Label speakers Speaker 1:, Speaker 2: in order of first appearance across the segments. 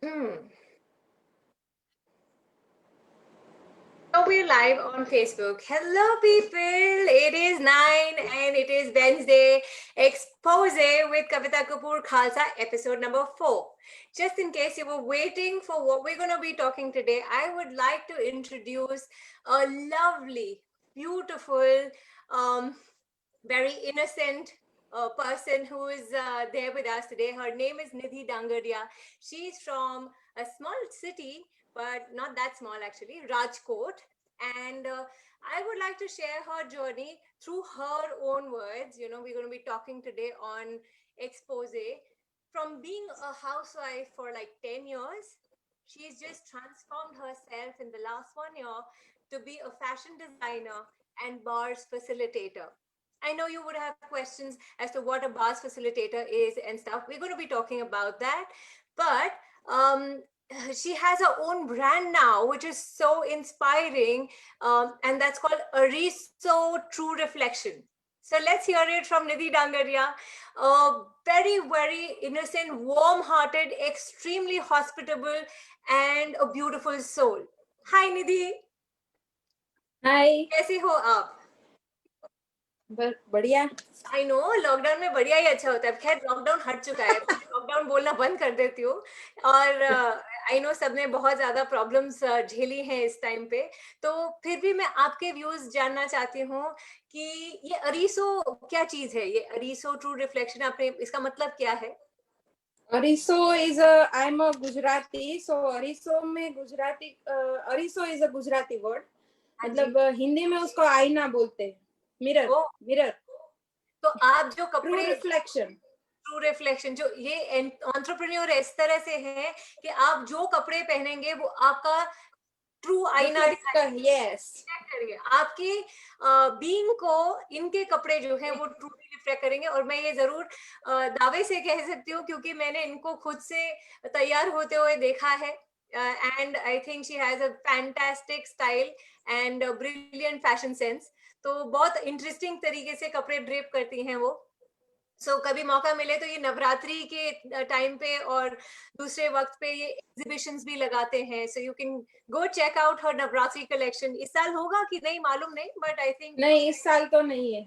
Speaker 1: Hmm. So we're live on Facebook. Hello, people. It is 9 and it is Wednesday. Expose with Kavita Kapoor Khalsa, episode number 4. Just in case you were waiting for what we're going to be talking today, I would like to introduce a lovely, beautiful, um, very innocent person who is there with us today. Her name is Nidhi Dangaria. She's from a small city, but not that small actually, Rajkot. And I would like to share her journey through her own words. You know, we're going to be talking today on Expose. From being a housewife for like 10 years, she's just transformed herself in the last 1 year to be a fashion designer and bars facilitator. I know you would have questions as to what a bars facilitator is and stuff. We're going to be talking about that. But um, she has her own brand now, which is so inspiring. And that's called Ariso True Reflection. So let's hear it from Nidhi Dangaria. A very, very innocent, warm hearted, extremely hospitable, and a beautiful soul. Hi, Nidhi.
Speaker 2: हाय
Speaker 1: कैसे हो आप?
Speaker 2: बढ़िया।
Speaker 1: I know lockdown में बढ़िया ही अच्छा होता है। खैर लॉकडाउन हट चुका है, लॉकडाउन बोलना बंद कर देती हूँ। और आई नो सबने बहुत ज्यादा प्रॉब्लम्स झेली हैं इस टाइम पे। तो फिर भी मैं आपके व्यूज जानना चाहती हूँ कि ये अरीसो क्या चीज है, ये अरीसो ट्रू रिफ्लेक्शन, आपने इसका मतलब क्या है?
Speaker 2: अरिसो is I am a Gujarati, so अरिसो में गुजराती अरिसो इज अ गुजराती वर्ड।
Speaker 1: हाँ जी।
Speaker 2: मतलब हिंदी में उसको आईना बोलते हैं, मिरर।
Speaker 1: ओ,
Speaker 2: मिरर
Speaker 1: तो आप जो
Speaker 2: ट्रू
Speaker 1: कपड़े,
Speaker 2: रिफ्लेक्शन।
Speaker 1: ट्रू रिफ्लेक्शन, जो ये एंटरप्रेन्योर इस तरह से है कि आप जो कपड़े पहनेंगे वो आपका ट्रू आईना
Speaker 2: रिफ्लेक्ट
Speaker 1: दिखाएंगे।
Speaker 2: कर, यस।
Speaker 1: करेंगे आपकी बीइंग को, इनके कपड़े जो हैं वो ट्रूली रिफ्लेक्ट करेंगे। और मैं ये जरूर दावे से कह सकती हूँ क्योंकि मैंने इनको खुद से तैयार होते हुए देखा है। And I think she has a fantastic style and brilliant fashion sense. तो बहुत इंटरेस्टिंग तरीके से कपड़े ड्रेप करती हैं वो। कभी मौका मिले तो ये नवरात्रि के टाइम पे और दूसरे वक्त पे ये एग्जीबिशंस भी लगाते हैं। So you can go check out हर नवरात्रि कलेक्शन। इस साल होगा कि नहीं मालूम नहीं, बट आई थिंक
Speaker 2: नहीं, इस साल तो नहीं है।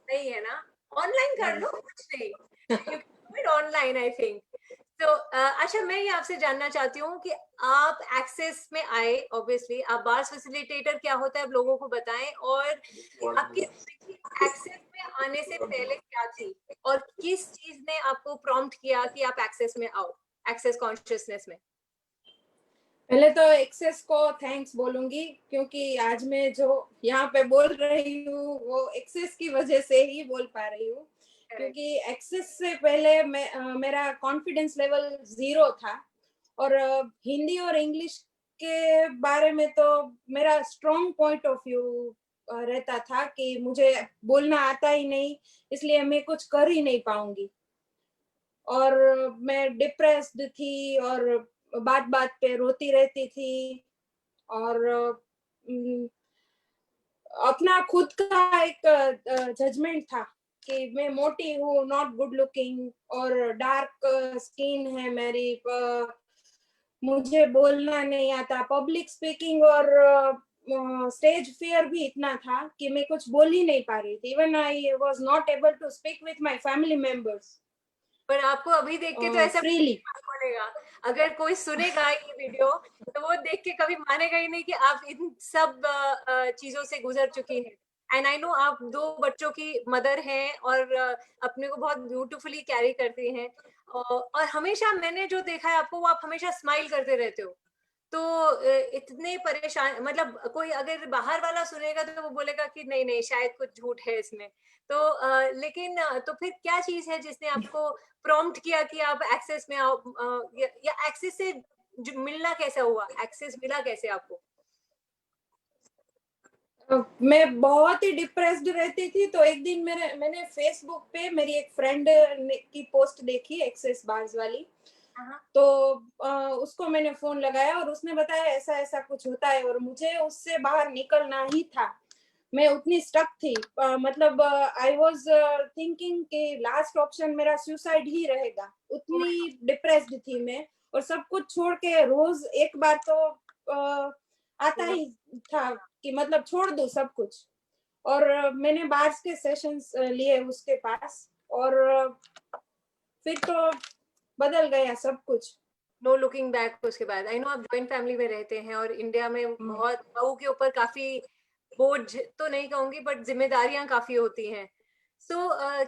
Speaker 1: नहीं है ना। ऑनलाइन कर
Speaker 2: नहीं।
Speaker 1: लो, कुछ नहीं, you can do it online I think. तो अच्छा, मैं ये आपसे जानना चाहती हूँ कि आप एक्सेस में आए, ऑब्वियसली आप बार्स फैसिलिटेटर क्या होता है आप लोगों को बताएं, और आपकी जिंदगी एक्सेस में आने से पहले क्या थी और किस चीज ने आपको प्रॉम्प्ट किया कि आप एक्सेस में आओ, एक्सेस कॉन्शियसनेस में?
Speaker 2: पहले तो एक्सेस को थैंक्स बोलूंगी, क्योंकि आज मैं जो यहाँ पे बोल रही हूँ वो एक्सेस की वजह से ही बोल पा रही हूँ। क्योंकि एक्सेस से पहले मेरा कॉन्फिडेंस लेवल 0 था। और हिंदी और इंग्लिश के बारे में तो मेरा स्ट्रॉन्ग पॉइंट ऑफ व्यू रहता था कि मुझे बोलना आता ही नहीं, इसलिए मैं कुछ कर ही नहीं पाऊंगी। और मैं डिप्रेस्ड थी और बात बात पे रोती रहती थी। और अपना खुद का एक जजमेंट था कि मैं मोटी हूँ, नॉट गुड लुकिंग, और डार्क स्किन है मेरी, मुझे बोलना नहीं आता, पब्लिक स्पीकिंग और स्टेज फियर भी इतना था कि मैं कुछ बोल ही नहीं पा रही थी। Even I was not able to speak with my family members
Speaker 1: पर आपको अभी देख के तो ऐसा
Speaker 2: फ्रीली।
Speaker 1: बोलेगा, अगर कोई सुनेगा ये वीडियो तो वो देख के कभी मानेगा ही नहीं कि आप इन सब चीजों से गुजर चुकी हैं। एंड आई नो आप 2 बच्चों की मदर हैं और अपने को बहुत ब्यूटीफुली कैरी करती हैं। और हमेशा मैंने जो देखा है आपको, वो आप हमेशा स्माइल करते रहते हो। तो इतने परेशान, मतलब कोई अगर बाहर वाला सुनेगा तो वो बोलेगा कि नहीं नहीं शायद कुछ झूठ है इसमें। तो लेकिन तो फिर क्या चीज है जिसने आपको प्रॉम्प्ट किया कि आप एक्सेस में आओ, या एक्सेस से मिलना कैसा हुआ, एक्सेस मिला कैसे आपको?
Speaker 2: मैं बहुत ही डिप्रेस्ड रहती थी, तो एक दिन मैंने फेसबुक पे मेरी एक फ्रेंड की पोस्ट देखी, एक्सेस बार्स वाली।
Speaker 1: हाँ।
Speaker 2: तो उसको मैंने फोन लगाया और उसने बताया ऐसा ऐसा कुछ होता है, और मुझे उससे बाहर निकलना ही था। मैं उतनी स्टक थी, मतलब आई वाज थिंकिंग कि लास्ट ऑप्शन मेरा सुसाइड ही रहेगा, उतनी डिप्रेस्ड थी मैं। और सब कुछ छोड़ के रोज एक बार तो आता ही था कि मतलब छोड़ दूं सब कुछ। और मैंने बार्स के सेशंस लिए उसके पास, और फिर तो बदल गया सब कुछ।
Speaker 1: नो लुकिंग बैक उसके बाद। आई नो आप जॉइंट फैमिली में रहते हैं और इंडिया में बहुत बहू के ऊपर काफी बोझ तो नहीं कहूंगी बट जिम्मेदारियां काफी होती हैं। सो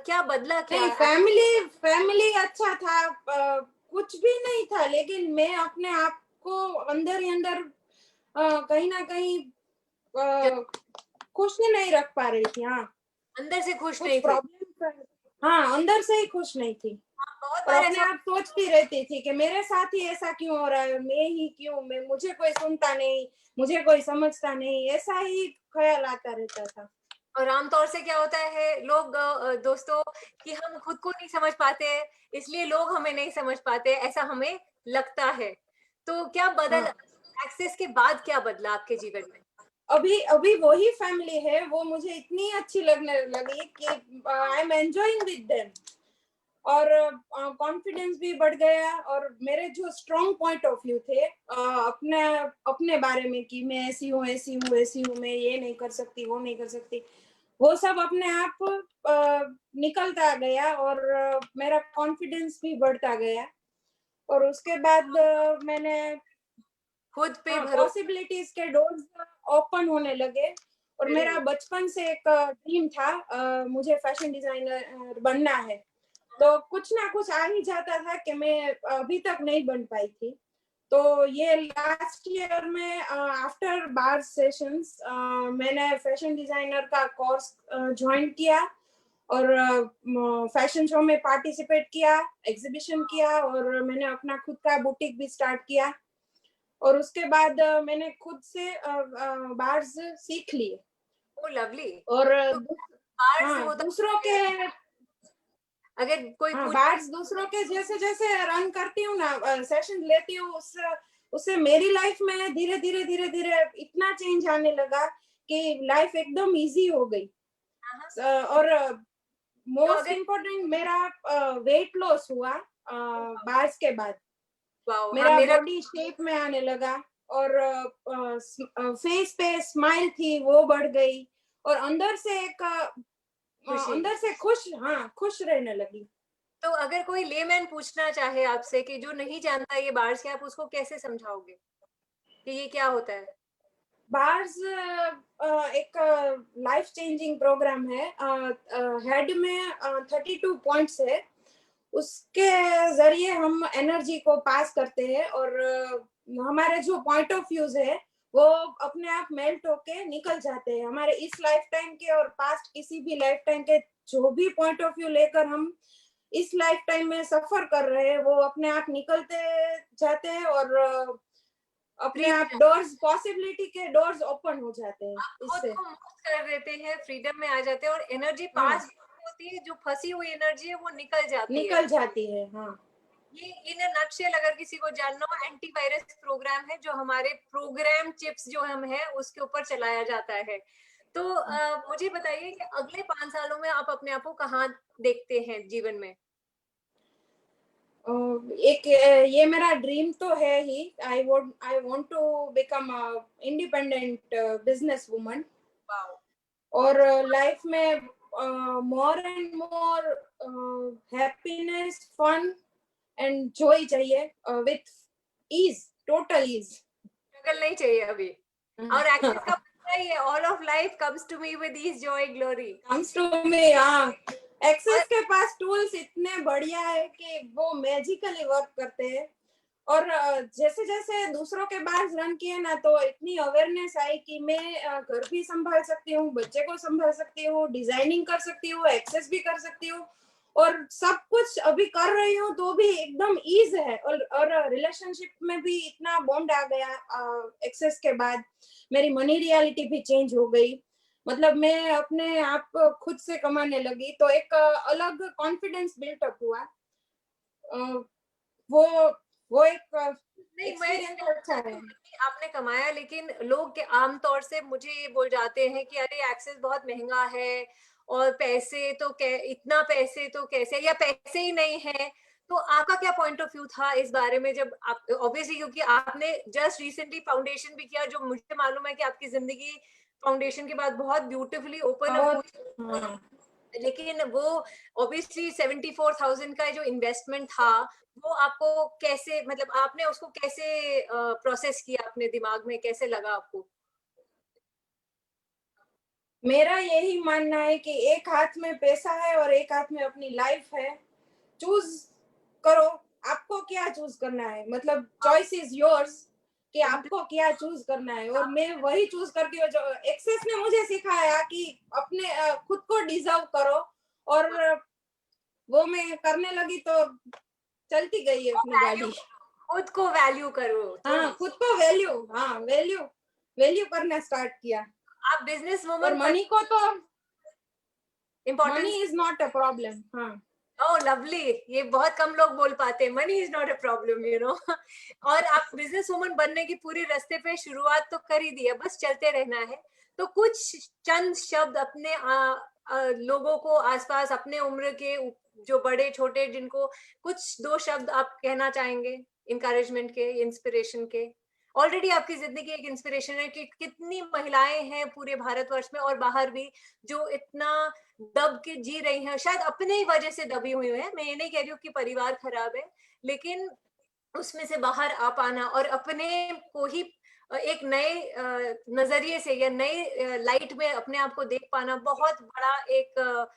Speaker 1: क्या बदला क्या?
Speaker 2: नहीं, फैमिली फैमिली अच्छा था, कुछ भी नहीं था, लेकिन मैं अपने आप को अंदर ही अंदर कहीं ना कहीं खुश ही नहीं रख पा रही थी। हाँ,
Speaker 1: अंदर से खुश
Speaker 2: कुछ
Speaker 1: नहीं थे?
Speaker 2: प्रॉब्लम, हाँ, अंदर से ही खुश नहीं थी।
Speaker 1: बहुत
Speaker 2: और
Speaker 1: बार
Speaker 2: अपने
Speaker 1: ऐसा
Speaker 2: आप सोचती रहती थी कि मेरे साथ ही ऐसा क्यों हो रहा है, मैं ही क्यों, मैं, मुझे कोई सुनता नहीं, मुझे कोई समझता नहीं, ऐसा ही ख्याल आता रहता था।
Speaker 1: और आमतौर से क्या होता है लोग दोस्तों कि हम खुद को नहीं समझ पाते हैं इसलिए लोग हमें नहीं समझ पाते, ऐसा हमें लगता है। तो क्या बदल
Speaker 2: हाँ,
Speaker 1: एक्सेस के बाद क्या बदला आपके जीवन में?
Speaker 2: अभी अभी वही फैमिली है, वो मुझे इतनी अच्छी लगने लगी कि I am enjoying with them. और कॉन्फिडेंस भी बढ़ गया, और मेरे जो स्ट्रॉन्ग पॉइंट ऑफ व्यू थे अपने अपने बारे में कि मैं ऐसी हूँ, ऐसी हूँ, ऐसी हूँ, मैं ये नहीं कर सकती, वो नहीं कर सकती, वो सब अपने आप निकलता गया, और मेरा कॉन्फिडेंस भी बढ़ता गया। और उसके बाद मैंने
Speaker 1: खुद पे भरोसा।
Speaker 2: पॉसिबिलिटीज के डोर्स ओपन होने लगे। और
Speaker 1: वेरी
Speaker 2: मेरा
Speaker 1: गुड।
Speaker 2: बचपन से एक ड्रीम था, मुझे फैशन डिजाइनर बनना है। तो कुछ ना कुछ आ ही जाता था कि मैं अभी तक नहीं बन पाई थी। तो ये लास्ट ईयर में आफ्टर बार सेशंस मैंने फैशन डिजाइनर का कोर्स ज्वाइन किया, और फैशन शो में पार्टिसिपेट किया, एग्जीबिशन किया, और मैंने अपना खुद का बुटीक भी स्टार्ट किया। और उसके बाद मैंने खुद से बार्स सीख लिए।
Speaker 1: Oh lovely.
Speaker 2: और
Speaker 1: तो बार्स
Speaker 2: हाँ,
Speaker 1: होता
Speaker 2: दूसरों के,
Speaker 1: अगर कोई
Speaker 2: हाँ,
Speaker 1: पूछ
Speaker 2: बार्स दूसरों के जैसे जैसे रन करती हूँ ना, सेशन लेती हूँ, उससे उससे मेरी लाइफ में धीरे धीरे धीरे धीरे इतना चेंज आने लगा कि लाइफ एकदम इजी हो गई। और
Speaker 1: तो
Speaker 2: मोस्ट
Speaker 1: अगर
Speaker 2: इम्पोर्टेंट, मेरा वेट लॉस हुआ बार्स के बाद।
Speaker 1: वाओ हाँ
Speaker 2: मेरा
Speaker 1: मेरा
Speaker 2: बॉडी शेप में आने लगा, और फेस पे स्माइल थी वो बढ़ गई, और अंदर से एक
Speaker 1: खुशी।
Speaker 2: अंदर से खुश, हाँ, खुश रहने लगी।
Speaker 1: तो अगर कोई लेमैन पूछना चाहे आपसे कि जो नहीं जानता ये बार्स क्या, आप उसको कैसे समझाओगे कि ये क्या होता है?
Speaker 2: बार्स एक लाइफ चेंजिंग प्रोग्राम है। हेड में 32 पॉइंट्स है, उसके जरिए हम एनर्जी को पास करते हैं, और हमारे जो पॉइंट ऑफ व्यूज है वो अपने आप मेल्ट होके निकल जाते हैं। हमारे इस लाइफ टाइम के और पास्ट किसी भी लाइफ टाइम के जो भी पॉइंट ऑफ व्यू लेकर हम इस लाइफ टाइम में सफर कर रहे हैं, वो अपने आप निकलते जाते हैं, और अपने
Speaker 1: फ्री
Speaker 2: आप डोर्स, पॉसिबिलिटी के डोर्स ओपन हो जाते हैं
Speaker 1: आप खुद
Speaker 2: इससे।
Speaker 1: को मुक्त कर देते हैं, फ्रीडम में आ जाते हैं और एनर्जी
Speaker 2: हाँ,
Speaker 1: पास होती है, जो फंसी हुई एनर्जी है वो निकल जाती है।
Speaker 2: निकल जाती है। हाँ,
Speaker 1: ये इन अ नटशेल अगर किसी को जानना हो, एंटीवायरस प्रोग्राम है जो हमारे प्रोग्राम चिप्स जो हम है उसके ऊपर चलाया जाता है। तो मुझे बताइए कि अगले 5 सालों में आप अपने आप को कहाँ देखते हैं जीवन में?
Speaker 2: एक ये मेरा ड्रीम तो है ही। I want to become independent business woman,
Speaker 1: wow.
Speaker 2: और लाइफ में more and more happiness, fun and joy चाहिए, with ease, total ease.
Speaker 1: Struggle नहीं चाहिए अभी। और एक्सेस का पता ही है, all of life comes to me with ease joy glory.
Speaker 2: Comes to me. हाँ,
Speaker 1: और
Speaker 2: एक्सेस के पास टूल्स इतने बढ़िया है कि वो मैजिकली वर्क करते हैं। और जैसे जैसे दूसरों के बार रन किए ना, तो इतनी अवेयरनेस आई कि मैं घर भी संभाल सकती हूँ, बच्चे को संभाल सकती हूँ, डिजाइनिंग कर सकती हूँ, एक्सेस भी कर सकती हूँ, और सब कुछ अभी कर रही हूँ, तो भी एकदम ईज है। और रिलेशनशिप में भी इतना बॉन्ड आ गया एक्सेस के बाद। मेरी मनी रियलिटी भी चेंज हो गई, मतलब मैं अपने आप खुद से कमाने लगी, तो एक अलग कॉन्फिडेंस बिल्टअप हुआ। वो वो एक
Speaker 1: नहीं मैं
Speaker 2: एक्सपीरियंस अच्छा है।
Speaker 1: आपने कमाया, लेकिन लोग के आमतौर से मुझे ये बोल जाते हैं कि अरे एक्सेस बहुत महंगा है और पैसे तो इतना पैसे तो कैसे, या पैसे ही नहीं है। तो आपका क्या पॉइंट ऑफ व्यू था इस बारे में, जब आप ऑब्वियसली, क्योंकि आपने जस्ट रिसेंटली फाउंडेशन भी किया, जो मुझे मालूम है कि आपकी जिंदगी फाउंडेशन के बाद बहुत ब्यूटीफुली ओपन अप हुई,
Speaker 2: हाँ,
Speaker 1: लेकिन वो ऑब्वियसली 74,000 का जो इन्वेस्टमेंट था, वो आपको कैसे, मतलब आपने उसको कैसे प्रोसेस किया अपने दिमाग में, कैसे लगा आपको?
Speaker 2: मेरा यही मानना है कि एक हाथ में पैसा है और एक हाथ में अपनी लाइफ है। चूज करो, आपको क्या चूज करना है, मतलब चॉइस इज योर्स कि आपको क्या चूज करना है। और मैं वही चूज करती हूँ जो एक्सेस ने मुझे सिखाया कि अपने खुद को डिजर्व करो, और वो मैं करने लगी तो चलती गई है अपनी
Speaker 1: वैल्यू,
Speaker 2: गाड़ी।
Speaker 1: खुद को वैल्यू करो तो
Speaker 2: हाँ, खुद को वैल्यू, हाँ वैल्यू वैल्यू करना स्टार्ट किया।
Speaker 1: आप बिजनेस
Speaker 2: और
Speaker 1: वुमन
Speaker 2: मनी को तो, money
Speaker 1: importance.
Speaker 2: Is not a problem. हाँ,
Speaker 1: ओह लवली, ये बहुत कम लोग बोल पाते हैं, money is not a problem, you know. और आप बिजनेस वुमन बनने की पूरी रास्ते पे शुरुआत तो कर ही दी है, बस चलते रहना है। तो कुछ चंद शब्द अपने लोगों को आसपास, अपने उम्र के जो बड़े छोटे, जिनको कुछ दो शब्द आप कहना चाहेंगे, इंकरेजमेंट के, इंस्पिरेशन के? ऑलरेडी आपकी जिंदगी एक इंस्पिरेशन है कि कितनी महिलाएं हैं पूरे भारतवर्ष में और बाहर भी, जो इतना दब के जी रही हैं, शायद अपने ही वजह से दबी हुई है। मैं ये नहीं कह रही हूँ कि परिवार खराब है, लेकिन उसमें से बाहर आ पाना और अपने को ही एक नए नजरिए से या नए लाइट में अपने आप को देख पाना बहुत बड़ा एक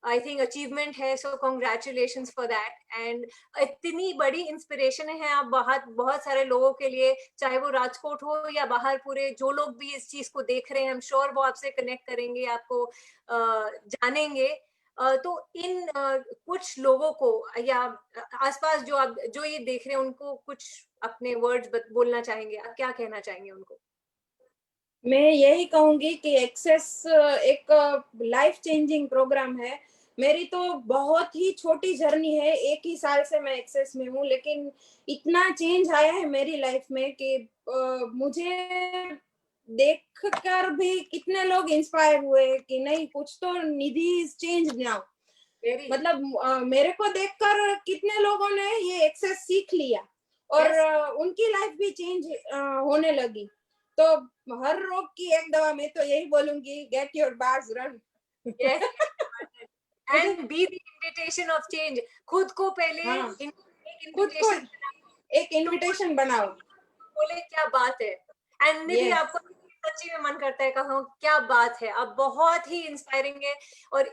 Speaker 1: आई थिंक अचीवमेंट है। सो कॉन्ग्रेचुलेशंस फॉर दैट। एंड इतनी बड़ी इंस्पिरेशन है आप बहुत बहुत सारे लोगों के लिए, चाहे वो राजकोट हो या बाहर, पूरे जो लोग भी इस चीज को देख रहे हैं, आई एम श्योर वो आपसे कनेक्ट करेंगे, आपको जानेंगे। तो इन कुछ लोगों को या आसपास जो आप जो ये देख रहे हैं, उनको कुछ अपने वर्ड्स बोलना चाहेंगे, आप क्या कहना चाहेंगे उनको?
Speaker 2: मैं यही कहूंगी कि एक्सेस एक लाइफ चेंजिंग प्रोग्राम है। मेरी तो बहुत ही छोटी जर्नी है, 1 ही साल से मैं एक्सेस में हूँ, लेकिन इतना चेंज आया है मेरी लाइफ में कि मुझे देखकर भी कितने लोग इंस्पायर हुए कि नहीं, कुछ तो निधि इज चेंज नाउ।
Speaker 1: वेरी
Speaker 2: मतलब मेरे को देखकर कितने लोगों ने ये एक्सेस सीख लिया और
Speaker 1: यस
Speaker 2: उनकी लाइफ भी चेंज होने लगी। तो हर रोग की एक दवा, मैं तो यही बोलूंगी, get your bars run.
Speaker 1: Yes and be the invitation of change. खुद को पहले
Speaker 2: हाँ,
Speaker 1: एक
Speaker 2: खुद को
Speaker 1: इन्विटेशन,
Speaker 2: एक इनविटेशन बनाओ।
Speaker 1: बोले क्या बात है। एंड निधि,
Speaker 2: यस,
Speaker 1: आपको सच्ची में मन करता है कहूँ क्या बात है, आप बहुत ही इंस्पायरिंग है। और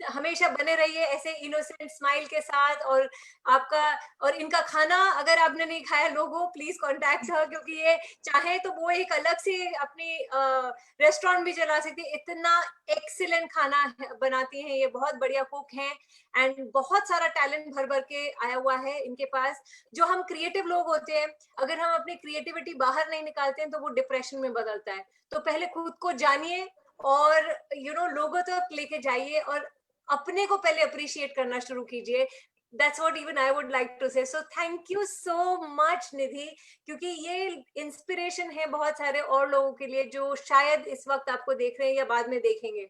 Speaker 1: हमेशा बने रहिए ऐसे इनोसेंट स्माइल के साथ। और आपका और इनका खाना अगर आपने नहीं खाया, लोगों प्लीज कांटेक्ट her, क्योंकि ये चाहे तो वो एक अलग से अपनी रेस्टोरेंट भी चला सकती है। इतना एक्सीलेंट खाना बनाती हैं ये, बहुत बढ़िया कुक हैं। एंड बहुत सारा टैलेंट भर भर के आया हुआ है इनके पास। जो हम क्रिएटिव लोग होते हैं, अगर हम अपनी क्रिएटिविटी बाहर नहीं निकालते हैं तो वो डिप्रेशन में बदलता है। तो पहले खुद को जानिए और लोगों तक लेके जाइए और अपने को पहले अप्रिशिएट करना शुरू कीजिए। That's what even I would like to say. So thank you so much निधि, क्योंकि ये इंस्पिरेशन है बहुत सारे और लोगों के लिए जो शायद इस वक्त आपको देख रहे हैं या बाद में देखेंगे।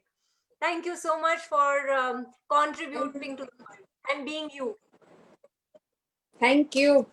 Speaker 1: Thank you so much for contributing to the world and being you.
Speaker 2: Thank you.